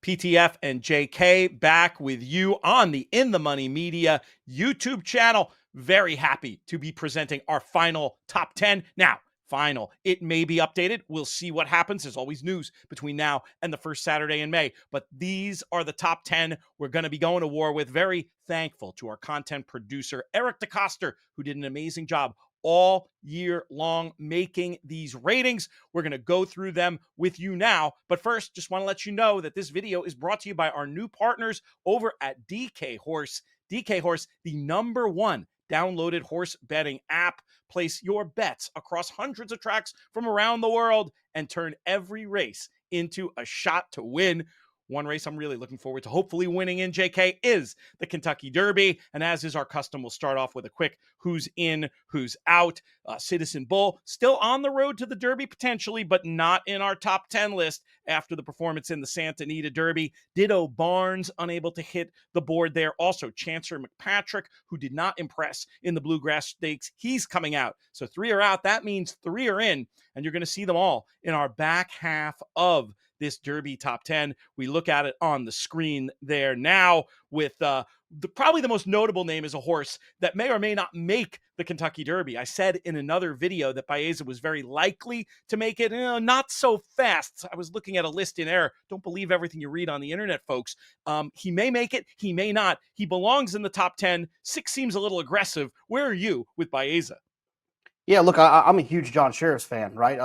PTF and JK back with you on the In the Money Media YouTube channel. Very happy to be presenting our final top 10. Now, final. It may be updated. We'll see what happens. There's always news between now and the first Saturday in May. But these are the top 10 we're going to be going to war with. Very thankful to our content producer, Eric DeCoster, who did an amazing job all year long making these ratings. We're going to go through them with you now. But first, just want to let you know that this video is brought to you by our new partners over at DK Horse. DK Horse, the #1 downloaded horse betting app. Place your bets across hundreds of tracks from around the world and turn every race into a shot to win. One race I'm really looking forward to hopefully winning in, JK, is the Kentucky Derby. And as is our custom, we'll start off with a quick who's in, who's out. Citizen Bull still on the road to the Derby potentially, but not in our top 10 list after the performance in the Santa Anita Derby. Ditto Barnes, unable to hit the board there. Also, Chancer McPatrick, who did not impress in the Bluegrass Stakes. He's coming out. So 3 are out. That means 3 are in. And you're going to see them all in our back half of this Derby top 10. We look at it on the screen there now with probably the most notable name is a horse that may or may not make the Kentucky Derby. I said in another video that Baeza was very likely to make it, not so fast. I was looking at a list in error. Don't believe everything you read on the internet, folks. He may make it. He may not. He belongs in the top 10. 6 seems a little aggressive. Where are you with Baeza? Yeah, look, I'm a huge John Sheriff's fan, right?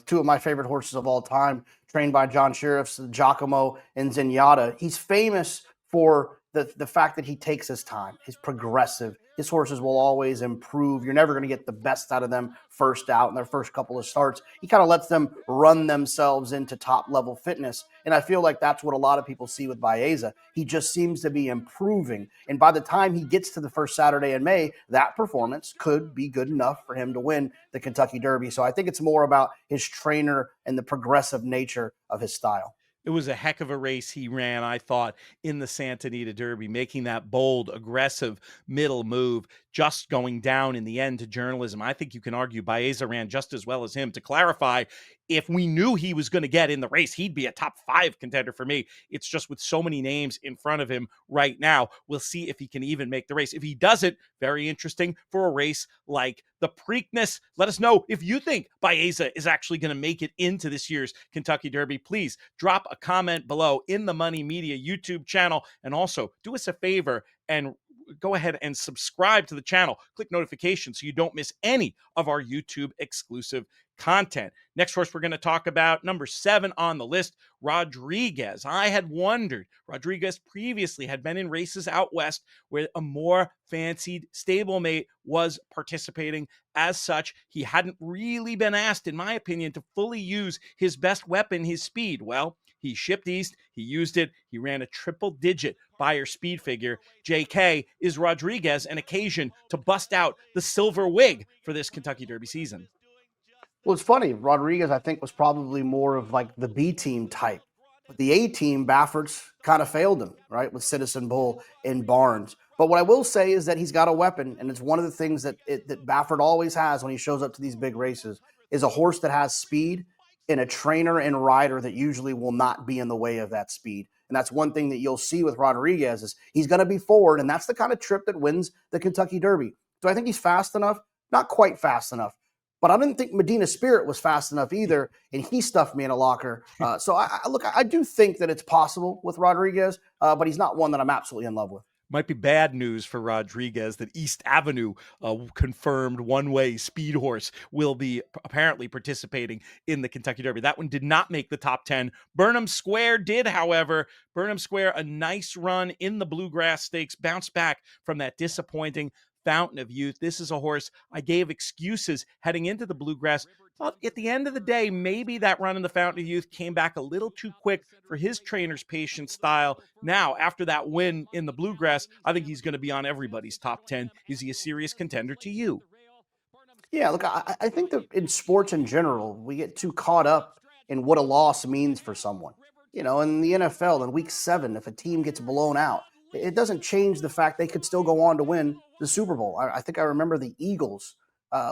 2 of my favorite horses of all time, trained by John Sheriff's, Giacomo and Zenyatta. He's famous for the fact that he takes his time. He's progressive. His horses will always improve. You're never going to get the best out of them first out in their first couple of starts. He kind of lets them run themselves into top-level fitness, and I feel like that's what a lot of people see with Baeza. He just seems to be improving, and by the time he gets to the first Saturday in May, that performance could be good enough for him to win the Kentucky Derby. So I think it's more about his trainer and the progressive nature of his style. It was a heck of a race he ran, I thought, in the Santa Anita Derby, making that bold, aggressive middle move, just going down in the end to journalism. I think you can argue Baeza ran just as well as him. To clarify, if we knew he was going to get in the race, he'd be a top 5 contender for me. It's just with so many names in front of him right now, we'll see if he can even make the race. If he doesn't, very interesting for a race like the Preakness. Let us know if you think Baeza is actually going to make it into this year's Kentucky Derby. Please drop a comment below in the Money Media YouTube channel, and also do us a favor and go ahead and subscribe to the channel. Click notifications so you don't miss any of our YouTube exclusive content. Next horse we're going to talk about, number 7 on the list, Rodriguez. I had wondered, Rodriguez previously had been in races out west where a more fancied stablemate was participating. As such, he hadn't really been asked, in my opinion, to fully use his best weapon, his speed. Well, he shipped east, he used it, he ran a triple-digit buyer speed figure. JK, is Rodriguez an occasion to bust out the silver wig for this Kentucky Derby season? Well, it's funny. Rodriguez, I think, was probably more of like the B team type. But the A team, Baffert's kind of failed him, right, with Citizen Bull and Barnes. But what I will say is that he's got a weapon, and it's one of the things that Baffert always has when he shows up to these big races, is a horse that has speed and a trainer and rider that usually will not be in the way of that speed. And that's one thing that you'll see with Rodriguez is he's going to be forward, and that's the kind of trip that wins the Kentucky Derby. Do I think he's fast enough? Not quite fast enough. But I didn't think Medina Spirit was fast enough either, and he stuffed me in a locker. So I do think that it's possible with Rodriguez, but he's not one that I'm absolutely in love with. Might be bad news for Rodriguez that East Avenue, confirmed one-way speed horse, will be apparently participating in the Kentucky Derby. That one did not make the top 10. Burnham Square did, however. Burnham Square, a nice run in the Bluegrass Stakes, bounced back from that disappointing Fountain of Youth. This is a horse I gave excuses heading into the Bluegrass. Well, at the end of the day, maybe that run in the Fountain of Youth came back a little too quick for his trainer's patient style. Now, after that win in the Bluegrass, I think he's going to be on everybody's top 10. Is he a serious contender to you? Yeah, look, I think that in sports in general, we get too caught up in what a loss means for someone. You know, in the NFL, in week 7, if a team gets blown out, it doesn't change the fact they could still go on to win the Super Bowl. I think I remember the Eagles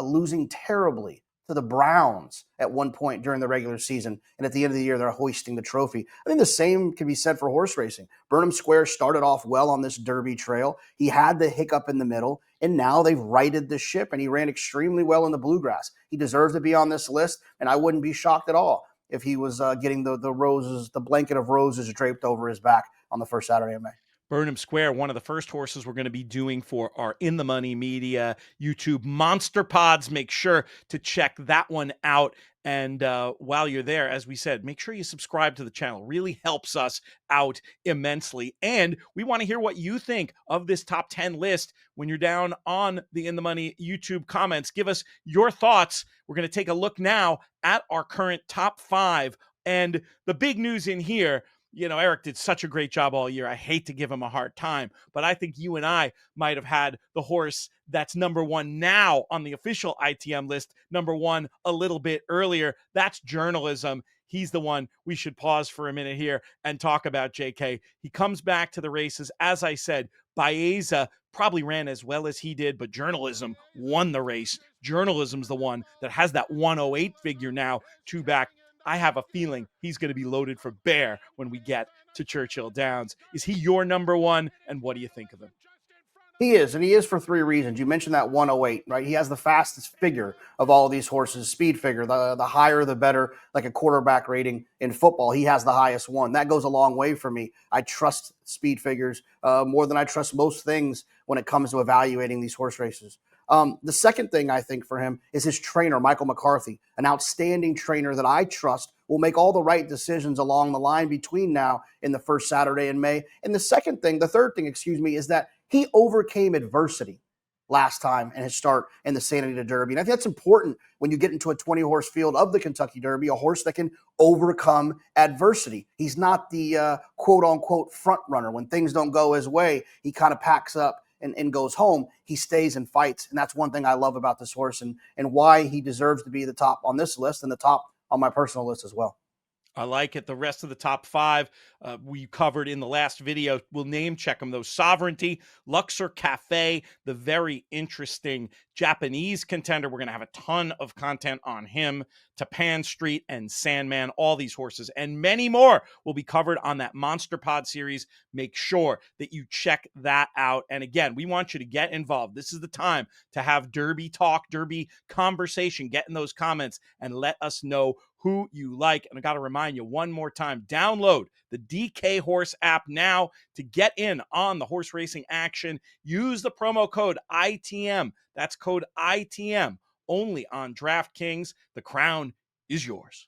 losing terribly to the Browns at one point during the regular season. And at the end of the year, they're hoisting the trophy. I think the same can be said for horse racing. Burnham Square started off well on this Derby trail. He had the hiccup in the middle, and now they've righted the ship, and he ran extremely well in the Bluegrass. He deserves to be on this list, and I wouldn't be shocked at all if he was getting the roses, the blanket of roses draped over his back on the first Saturday of May. Burnham Square, one of the first horses we're going to be doing for our In the Money Media YouTube Monster Pods. Make sure to check that one out. And while you're there, as we said, make sure you subscribe to the channel. Really helps us out immensely. And we want to hear what you think of this top 10 list when you're down on the In the Money YouTube comments. Give us your thoughts. We're going to take a look now at our current top 5. And the big news in here, you know, Eric did such a great job all year. I hate to give him a hard time, but I think you and I might have had the horse that's number 1 now on the official ITM list, number 1 a little bit earlier. That's Journalism. He's the one we should pause for a minute here and talk about, JK. He comes back to the races. As I said, Baeza probably ran as well as he did, but Journalism won the race. Journalism's the one that has that 108 figure now, 2 back. I have a feeling he's going to be loaded for bear when we get to Churchill Downs. Is he your number 1? And what do you think of him? He is, and he is for 3 reasons. You mentioned that 108, right? He has the fastest figure of all of these horses, speed figure. The higher, the better, like a quarterback rating in football. He has the highest one. That goes a long way for me. I trust speed figures more than I trust most things when it comes to evaluating these horse races. The second thing I think for him is his trainer, Michael McCarthy, an outstanding trainer that I trust will make all the right decisions along the line between now and the first Saturday in May. And the third thing, is that he overcame adversity last time in his start in the Santa Anita Derby. And I think that's important when you get into a 20-horse field of the Kentucky Derby, a horse that can overcome adversity. He's not the quote-unquote front runner. When things don't go his way, he kind of packs up and goes home. He stays and fights. And that's one thing I love about this horse and why he deserves to be the top on this list and the top on my personal list as well. I like it. The rest of the top 5 we covered in the last video. We'll name check them, though. Sovereignty, Luxor Cafe, the very interesting Japanese contender. We're going to have a ton of content on him. Tapan Street and Sandman, all these horses and many more will be covered on that Monster Pod series. Make sure that you check that out. And again, we want you to get involved. This is the time to have Derby talk, Derby conversation. Get in those comments and let us know who you like. And I got to remind you one more time, download the DK Horse app now to get in on the horse racing action. Use the promo code ITM. That's code ITM only on DraftKings. The crown is yours.